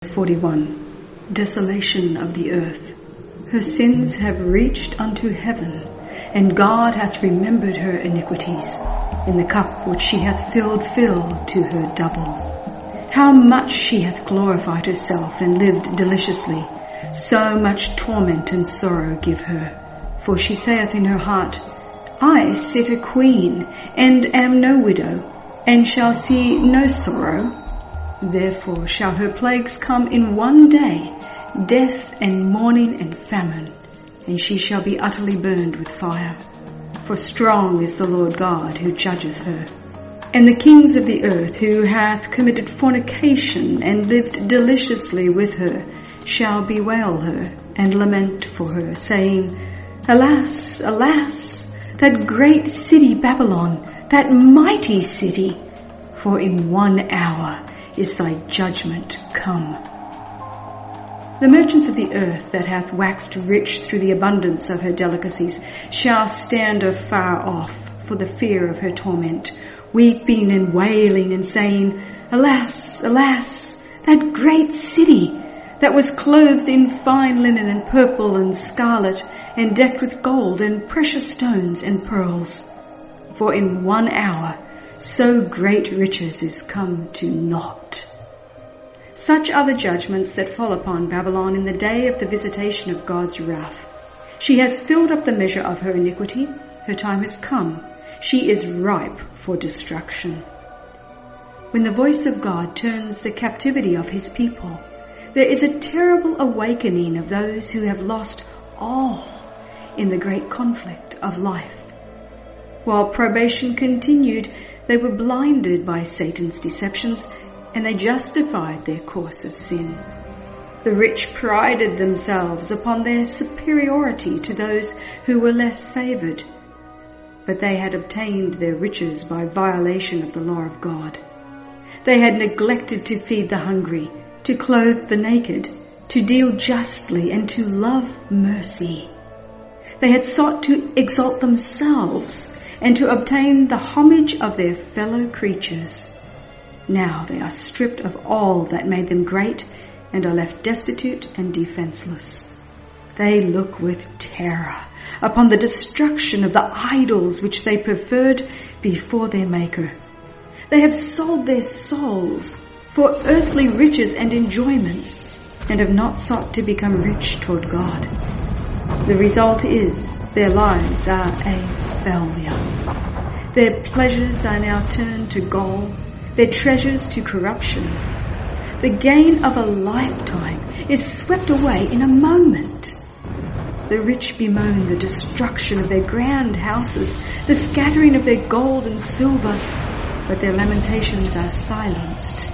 41. Desolation of the earth. Her sins have reached unto heaven, and God hath remembered her iniquities. In the cup which she hath filled, fill to her double. How much she hath glorified herself and lived deliciously, so much torment and sorrow give her. For she saith in her heart, I sit a queen, and am no widow, and shall see no sorrow. Therefore shall her plagues come in one day, death and mourning and famine, and she shall be utterly burned with fire. For strong is the Lord God who judgeth her. And the kings of the earth, who hath committed fornication and lived deliciously with her, shall bewail her and lament for her, saying, Alas, alas, that great city Babylon, that mighty city! For in 1 hour is thy judgment come. The merchants of the earth that hath waxed rich through the abundance of her delicacies shall stand afar off for the fear of her torment, weeping and wailing and saying, Alas, alas, that great city that was clothed in fine linen and purple and scarlet and decked with gold and precious stones and pearls. For in 1 hour so great riches is come to naught. Such are the judgments that fall upon Babylon in the day of the visitation of God's wrath. She has filled up the measure of her iniquity. Her time has come. She is ripe for destruction. When the voice of God turns the captivity of his people, there is a terrible awakening of those who have lost all in the great conflict of life. While probation continued, they were blinded by Satan's deceptions, and they justified their course of sin. The rich prided themselves upon their superiority to those who were less favored, but they had obtained their riches by violation of the law of God. They had neglected to feed the hungry, to clothe the naked, to deal justly, and to love mercy. They had sought to exalt themselves and to obtain the homage of their fellow creatures. Now they are stripped of all that made them great and are left destitute and defenseless. They look with terror upon the destruction of the idols which they preferred before their Maker. They have sold their souls for earthly riches and enjoyments, and have not sought to become rich toward God. The result is their lives are a failure. Their pleasures are now turned to gall, their treasures to corruption. The gain of a lifetime is swept away in a moment. The rich bemoan the destruction of their grand houses, the scattering of their gold and silver, but their lamentations are silenced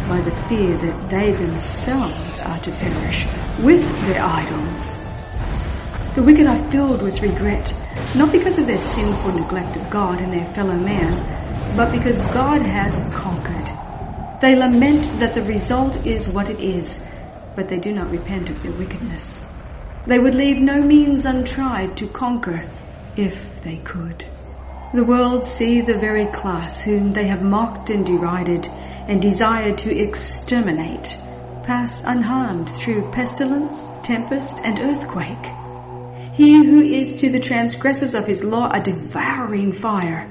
by the fear that they themselves are to perish with their idols. The wicked are filled with regret, not because of their sinful neglect of God and their fellow man, but because God has conquered. They lament that the result is what it is, but they do not repent of their wickedness. They would leave no means untried to conquer if they could. The world see the very class whom they have mocked and derided and desired to exterminate pass unharmed through pestilence, tempest, and earthquake. He who is to the transgressors of his law a devouring fire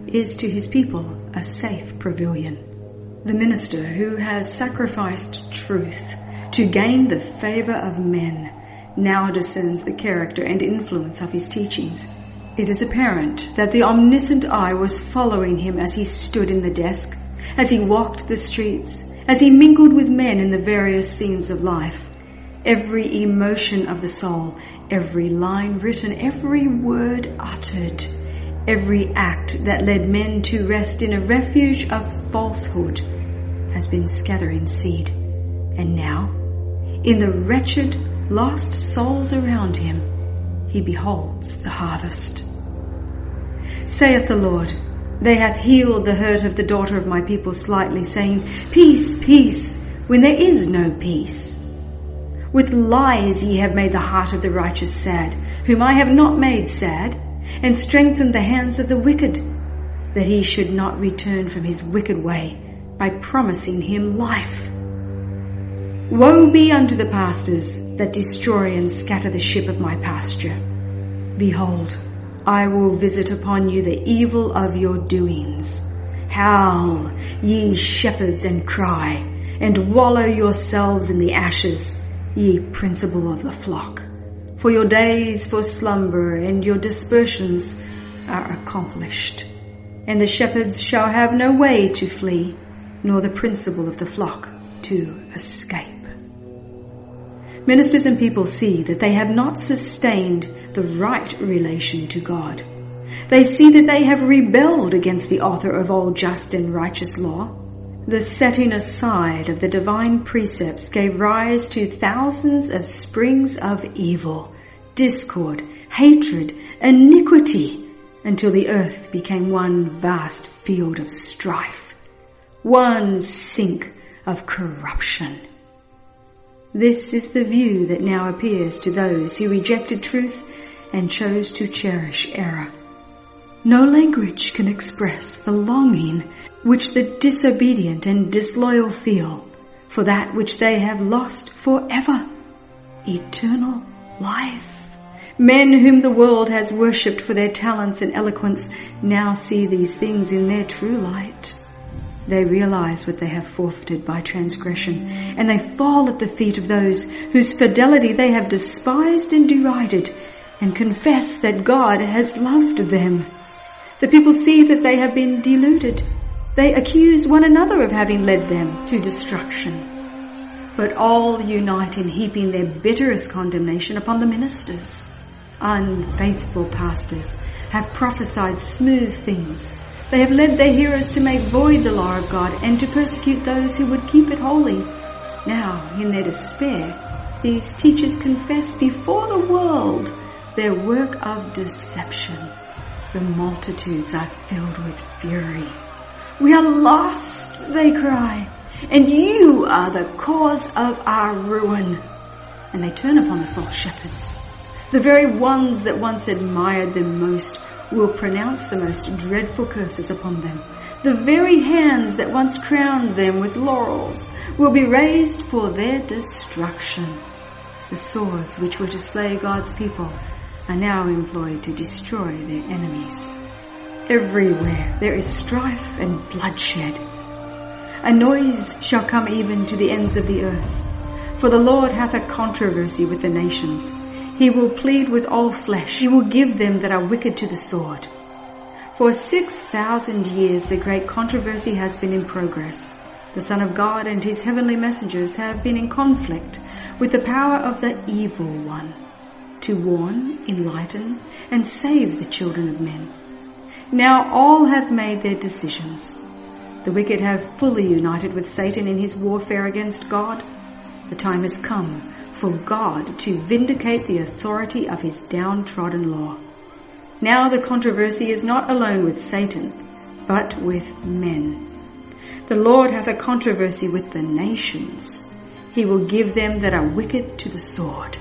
is to his people a safe pavilion. The minister who has sacrificed truth to gain the favor of men now discerns the character and influence of his teachings. It is apparent that the omniscient eye was following him as he stood in the desk, as he walked the streets, as he mingled with men in the various scenes of life. Every emotion of the soul, every line written, every word uttered, every act that led men to rest in a refuge of falsehood has been scattering seed. And now, in the wretched, lost souls around him, he beholds the harvest. Saith the Lord, they hath healed the hurt of the daughter of my people slightly, saying, Peace, peace, when there is no peace. With lies ye have made the heart of the righteous sad, whom I have not made sad, and strengthened the hands of the wicked, that he should not return from his wicked way, by promising him life. Woe be unto the pastors that destroy and scatter the sheep of my pasture. Behold, I will visit upon you the evil of your doings. Howl, ye shepherds, and cry, and wallow yourselves in the ashes, ye principal of the flock. For your days for slumber and your dispersions are accomplished. And the shepherds shall have no way to flee, nor the principal of the flock to escape. Ministers and people see that they have not sustained the right relation to God. They see that they have rebelled against the author of all just and righteous law. The setting aside of the divine precepts gave rise to thousands of springs of evil, discord, hatred, iniquity, until the earth became one vast field of strife, one sink of corruption. This is the view that now appears to those who rejected truth and chose to cherish error. No language can express the longing which the disobedient and disloyal feel for that which they have lost forever, eternal life. Men whom the world has worshipped for their talents and eloquence now see these things in their true light. They realize what they have forfeited by transgression, and they fall at the feet of those whose fidelity they have despised and derided, and confess that God has loved them. The people see that they have been deluded. They accuse one another of having led them to destruction. But all unite in heaping their bitterest condemnation upon the ministers. Unfaithful pastors have prophesied smooth things. They have led their hearers to make void the law of God and to persecute those who would keep it holy. Now, in their despair, these teachers confess before the world their work of deception. The multitudes are filled with fury. We are lost, they cry, and you are the cause of our ruin. And they turn upon the false shepherds. The very ones that once admired them most will pronounce the most dreadful curses upon them. The very hands that once crowned them with laurels will be raised for their destruction. The swords which were to slay God's people are now employed to destroy their enemies. Everywhere there is strife and bloodshed. A noise shall come even to the ends of the earth. For the Lord hath a controversy with the nations. He will plead with all flesh. He will give them that are wicked to the sword. For 6,000 years the great controversy has been in progress. The Son of God and his heavenly messengers have been in conflict with the power of the evil one, to warn, enlighten, and save the children of men. Now all have made their decisions. The wicked have fully united with Satan in his warfare against God. The time has come for God to vindicate the authority of his downtrodden law. Now the controversy is not alone with Satan, but with men. The Lord hath a controversy with the nations. He will give them that are wicked to the sword.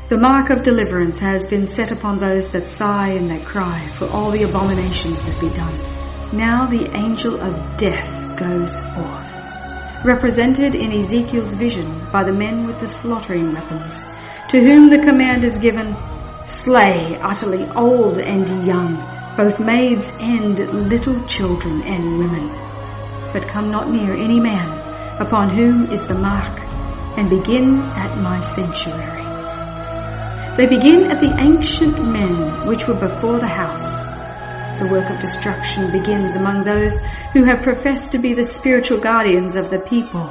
The mark of deliverance has been set upon those that sigh and that cry for all the abominations that be done. Now the angel of death goes forth, represented in Ezekiel's vision by the men with the slaughtering weapons, to whom the command is given, slay utterly old and young, both maids and little children and women. But come not near any man upon whom is the mark, and begin at my sanctuary. They begin at the ancient men which were before the house. The work of destruction begins among those who have professed to be the spiritual guardians of the people.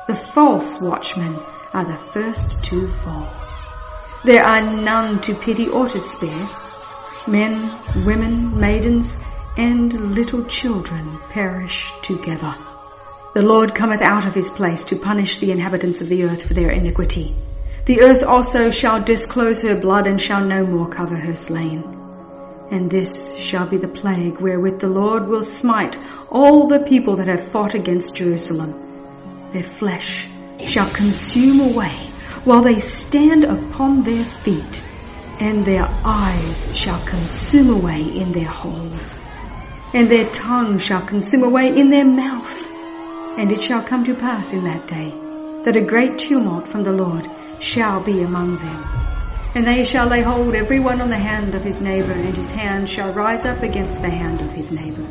The false watchmen are the first to fall. There are none to pity or to spare. Men, women, maidens, and little children perish together. The Lord cometh out of his place to punish the inhabitants of the earth for their iniquity. The earth also shall disclose her blood, and shall no more cover her slain. And this shall be the plague wherewith the Lord will smite all the people that have fought against Jerusalem. Their flesh shall consume away while they stand upon their feet, and their eyes shall consume away in their holes, and their tongue shall consume away in their mouth. And it shall come to pass in that day that a great tumult from the Lord shall be among them. And they shall lay hold every one on the hand of his neighbour, and his hand shall rise up against the hand of his neighbour.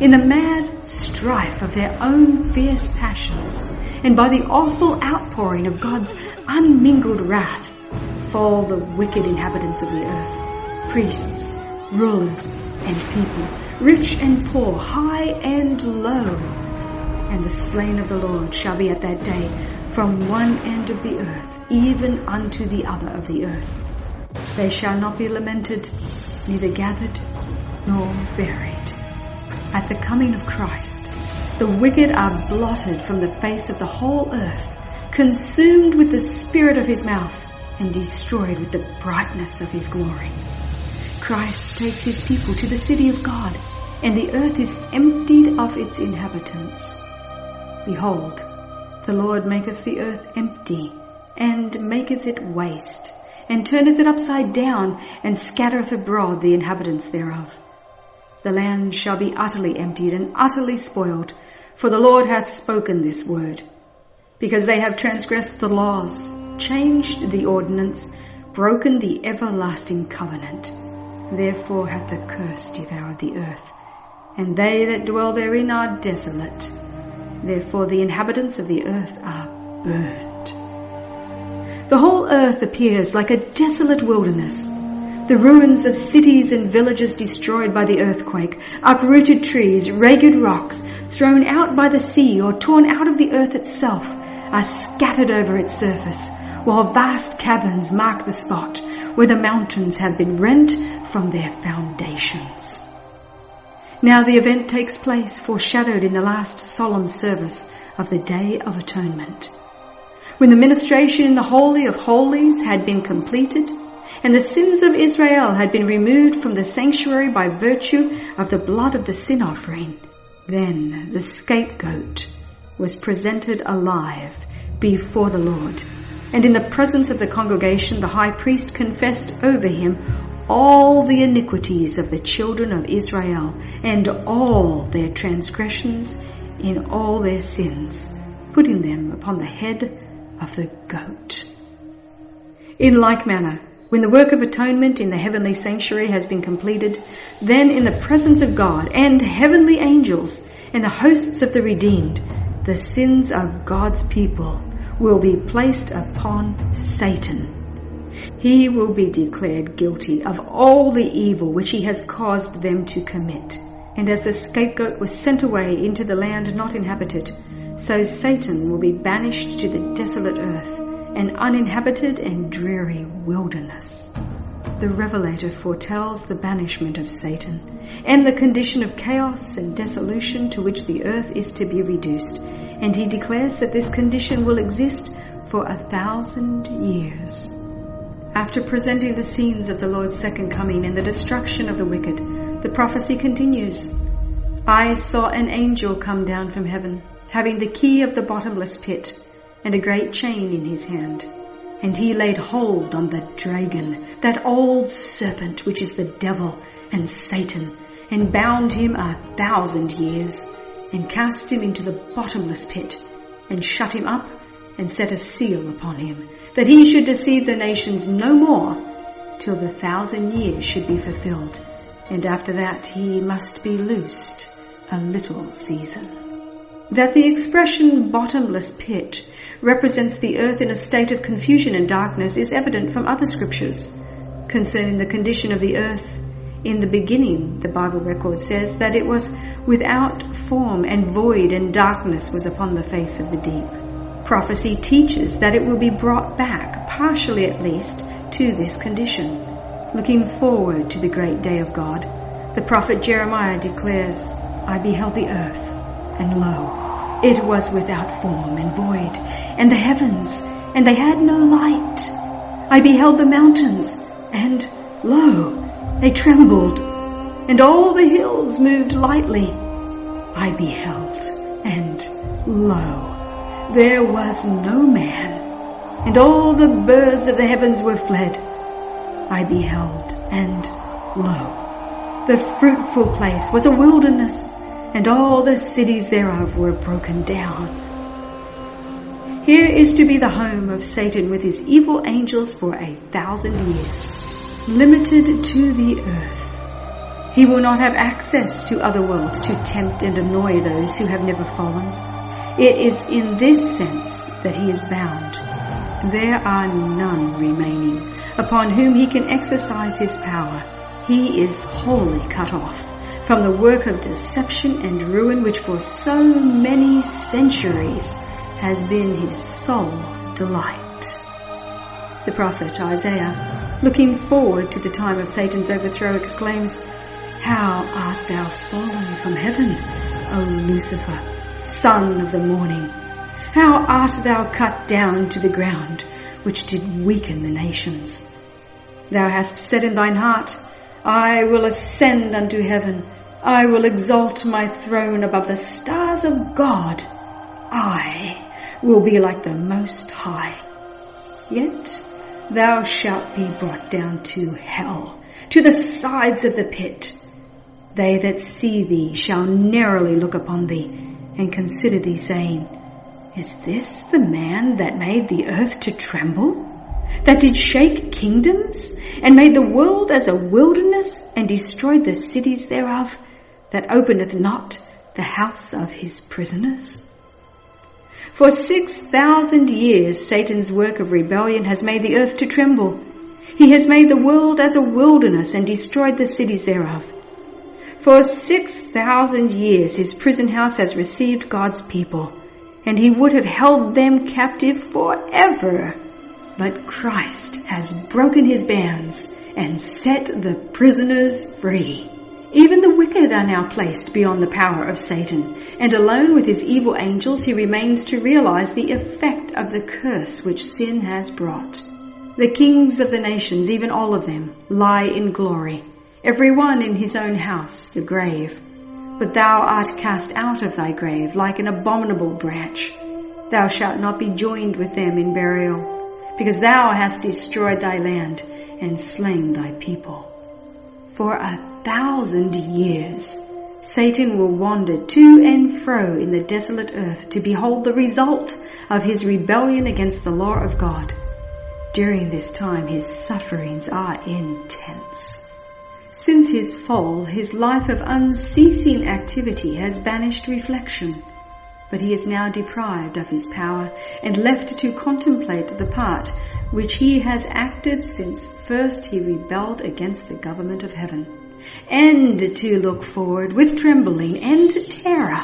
In the mad strife of their own fierce passions, and by the awful outpouring of God's unmingled wrath, fall the wicked inhabitants of the earth, priests, rulers, and people, rich and poor, high and low. And the slain of the Lord shall be at that day from one end of the earth even unto the other of the earth. They shall not be lamented, neither gathered nor buried. At the coming of Christ, the wicked are blotted from the face of the whole earth, consumed with the spirit of his mouth, and destroyed with the brightness of his glory. Christ takes his people to the city of God, and the earth is emptied of its inhabitants. Behold, the Lord maketh the earth empty, and maketh it waste, and turneth it upside down, and scattereth abroad the inhabitants thereof. The land shall be utterly emptied and utterly spoiled, for the Lord hath spoken this word. Because they have transgressed the laws, changed the ordinance, broken the everlasting covenant. Therefore hath the curse devoured the earth, and they that dwell therein are desolate. Therefore the inhabitants of the earth are burned. The whole earth appears like a desolate wilderness, the ruins of cities and villages destroyed by the earthquake, uprooted trees, ragged rocks, thrown out by the sea or torn out of the earth itself, are scattered over its surface, while vast caverns mark the spot where the mountains have been rent from their foundations. Now the event takes place foreshadowed in the last solemn service of the Day of Atonement, when the ministration in the Holy of Holies had been completed, and the sins of Israel had been removed from the sanctuary by virtue of the blood of the sin offering. Then the scapegoat was presented alive before the Lord, and in the presence of the congregation the high priest confessed over him all the iniquities of the children of Israel, and all their transgressions in all their sins, putting them upon the head of the goat. In like manner, when the work of atonement in the heavenly sanctuary has been completed, then in the presence of God and heavenly angels and the hosts of the redeemed, the sins of God's people will be placed upon Satan. He will be declared guilty of all the evil which he has caused them to commit. And as the scapegoat was sent away into the land not inhabited, so Satan will be banished to the desolate earth, an uninhabited and dreary wilderness. The Revelator foretells the banishment of Satan and the condition of chaos and dissolution to which the earth is to be reduced, and he declares that this condition will exist for 1,000 years. After presenting the scenes of the Lord's second coming and the destruction of the wicked, the prophecy continues. I saw an angel come down from heaven, having the key of the bottomless pit, and a great chain in his hand. And he laid hold on the dragon, that old serpent which is the devil and Satan, and bound him 1,000 years, and cast him into the bottomless pit, and shut him up, and set a seal upon him, that he should deceive the nations no more, till the 1,000 years should be fulfilled, and after that he must be loosed a little season. That the expression bottomless pit represents the earth in a state of confusion and darkness is evident from other scriptures. Concerning the condition of the earth, in the beginning, the Bible record says that it was without form and void, and darkness was upon the face of the deep. Prophecy teaches that it will be brought back, partially at least, to this condition. Looking forward to the great day of God, the prophet Jeremiah declares, I beheld the earth, and lo, it was without form and void, and the heavens, and they had no light. I beheld the mountains, and lo, they trembled, and all the hills moved lightly. I beheld, and lo, there was no man, and all the birds of the heavens were fled. I beheld, and lo, the fruitful place was a wilderness, and all the cities thereof were broken down. Here is to be the home of Satan with his evil angels for 1,000 years, limited to the earth. He will not have access to other worlds to tempt and annoy those who have never fallen. It is in this sense that he is bound. There are none remaining upon whom he can exercise his power. He is wholly cut off from the work of deception and ruin which for so many centuries has been his sole delight. The prophet Isaiah, looking forward to the time of Satan's overthrow, exclaims, "How art thou fallen from heaven, O Lucifer, son of the morning? How art thou cut down to the ground, which did weaken the nations? Thou hast said in thine heart, I will ascend unto heaven. I will exalt my throne above the stars of God. I will be like the Most High. Yet thou shalt be brought down to hell, to the sides of the pit. They that see thee shall narrowly look upon thee, and consider thee, saying, Is this the man that made the earth to tremble? That did shake kingdoms, and made the world as a wilderness, and destroyed the cities thereof, that openeth not the house of his prisoners? For 6,000 years Satan's work of rebellion has made the earth to tremble. He has made the world as a wilderness, and destroyed the cities thereof. For 6,000 years his prison house has received God's people, and he would have held them captive forever. But Christ has broken his bands and set the prisoners free. Even the wicked are now placed beyond the power of Satan, and alone with his evil angels he remains to realize the effect of the curse which sin has brought. The kings of the nations, even all of them, lie in glory, every one in his own house, the grave. But thou art cast out of thy grave like an abominable branch. Thou shalt not be joined with them in burial, because thou hast destroyed thy land and slain thy people. For 1,000 years Satan will wander to and fro in the desolate earth to behold the result of his rebellion against the law of God. During this time his sufferings are intense. Since his fall, his life of unceasing activity has banished reflection, but he is now deprived of his power and left to contemplate the part which he has acted since first he rebelled against the government of heaven, and to look forward with trembling and terror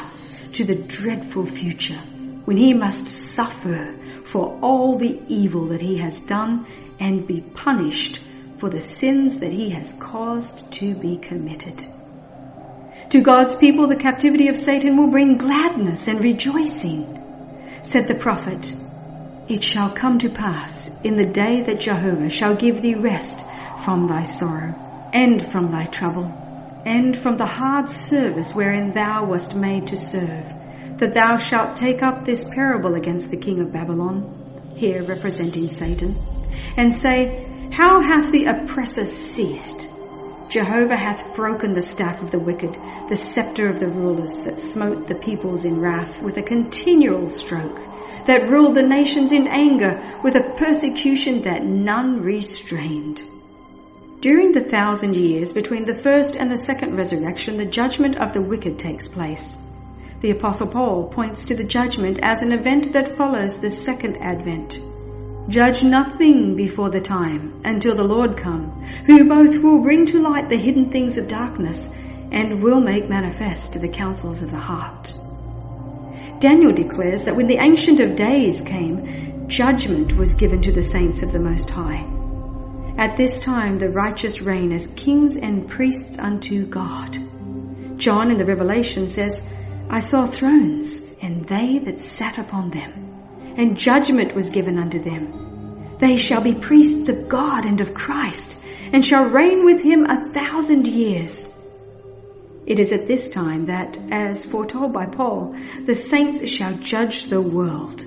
to the dreadful future, when he must suffer for all the evil that he has done and be punished for the sins that he has caused to be committed. To God's people, the captivity of Satan will bring gladness and rejoicing. Said the prophet, It shall come to pass in the day that Jehovah shall give thee rest from thy sorrow, and from thy trouble, and from the hard service wherein thou wast made to serve, that thou shalt take up this parable against the king of Babylon, here representing Satan, and say, How hath the oppressor ceased? Jehovah hath broken the staff of the wicked, the scepter of the rulers that smote the peoples in wrath with a continual stroke, that ruled the nations in anger with a persecution that none restrained. During the 1,000 years between the first and the second resurrection, the judgment of the wicked takes place. The Apostle Paul points to the judgment as an event that follows the second advent. Judge nothing before the time until the Lord come, who both will bring to light the hidden things of darkness and will make manifest the counsels of the heart. Daniel declares that when the Ancient of Days came, judgment was given to the saints of the Most High. At this time the righteous reign as kings and priests unto God. John in the Revelation says, I saw thrones, and they that sat upon them, and judgment was given unto them. They shall be priests of God and of Christ, and shall reign with him 1,000 years. It is at this time that, as foretold by Paul, the saints shall judge the world.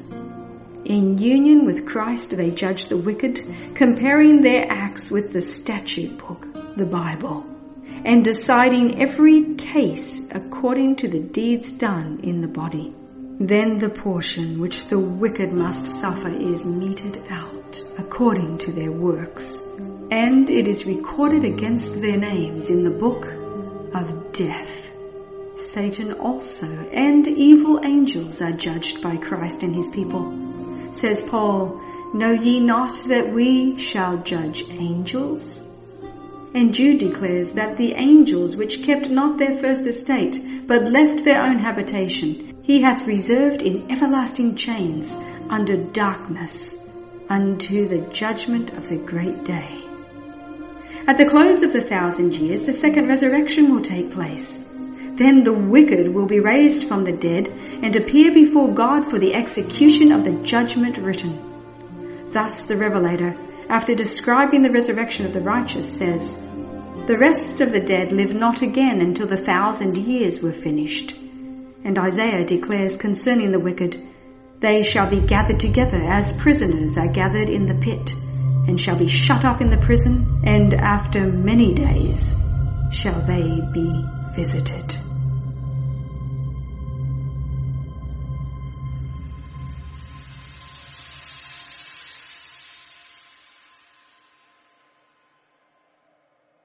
In union with Christ they judge the wicked, comparing their acts with the statute book, the Bible, and deciding every case according to the deeds done in the body. Then the portion which the wicked must suffer is meted out according to their works, and it is recorded against their names in the book of death. Satan also and evil angels are judged by Christ and his people. Says Paul, "Know ye not that we shall judge angels?" And Jude declares that the angels which kept not their first estate, but left their own habitation, he hath reserved in everlasting chains under darkness unto the judgment of the great day. At the close of the 1,000 years, the second resurrection will take place. Then the wicked will be raised from the dead and appear before God for the execution of the judgment written. Thus the Revelator, after describing the resurrection of the righteous, says, "The rest of the dead live not again until the 1,000 years were finished." And Isaiah declares concerning the wicked, "They shall be gathered together as prisoners are gathered in the pit, and shall be shut up in the prison, and after many days shall they be visited."